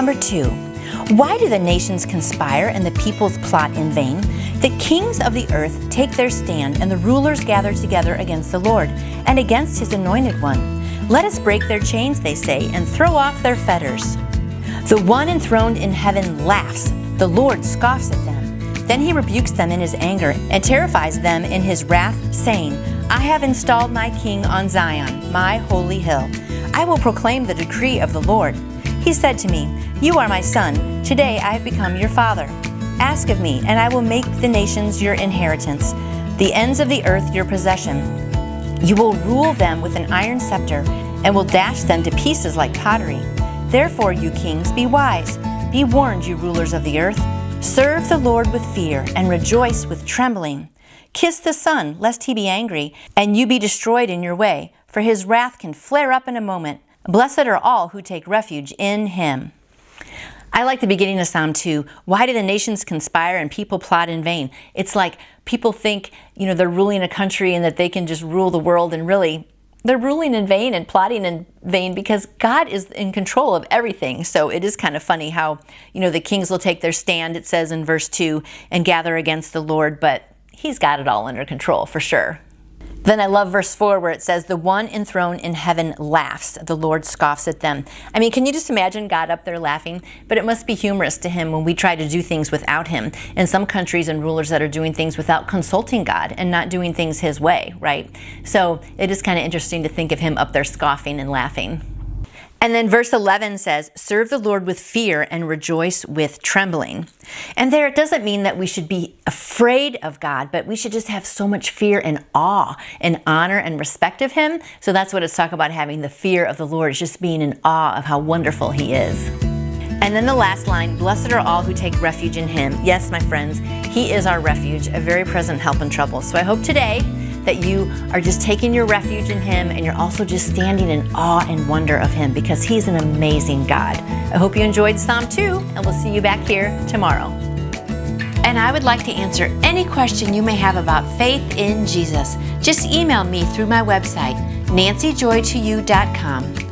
number 2. Why do the nations conspire and the peoples plot in vain? The kings of the earth take their stand, and the rulers gather together against the Lord and against his anointed one. Let us break their chains, they say, and throw off their fetters. The one enthroned in heaven laughs. The Lord scoffs at them. Then he rebukes them in his anger and terrifies them in his wrath, saying, I have installed my king on Zion, my holy hill. I will proclaim the decree of the Lord. He said to me, You are my son. Today I have become your father. Ask of me, and I will make the nations your inheritance, the ends of the earth your possession. You will rule them with an iron scepter, and will dash them to pieces like pottery. Therefore, you kings, be wise. Be warned, you rulers of the earth. Serve the Lord with fear, and rejoice with trembling. Kiss the Son, lest he be angry, and you be destroyed in your way, for his wrath can flare up in a moment. Blessed are all who take refuge in him. I like the beginning of Psalm 2. Why do the nations conspire and people plot in vain? It's like people think, they're ruling a country and that they can just rule the world, and really, they're ruling in vain and plotting in vain because God is in control of everything. So it is kind of funny how, the kings will take their stand, it says in verse 2, and gather against the Lord, but he's got it all under control for sure. Then I love verse 4 where it says, the one enthroned in heaven laughs. The Lord scoffs at them. I mean, can you just imagine God up there laughing? But it must be humorous to him when we try to do things without him. And some countries and rulers that are doing things without consulting God and not doing things his way, right? So it is kind of interesting to think of him up there scoffing and laughing. And then verse 11 says, serve the Lord with fear and rejoice with trembling. And there, it doesn't mean that we should be afraid of God, but we should just have so much fear and awe and honor and respect of him. So that's what it's talking about, having the fear of the Lord, is just being in awe of how wonderful he is. And then the last line, blessed are all who take refuge in him. Yes, my friends, he is our refuge, a very present help in trouble. So I hope today that you are just taking your refuge in him, and you're also just standing in awe and wonder of him, because he's an amazing God. I hope you enjoyed Psalm 2, and we'll see you back here tomorrow. And I would like to answer any question you may have about faith in Jesus. Just email me through my website, nancyjoytoyou.com.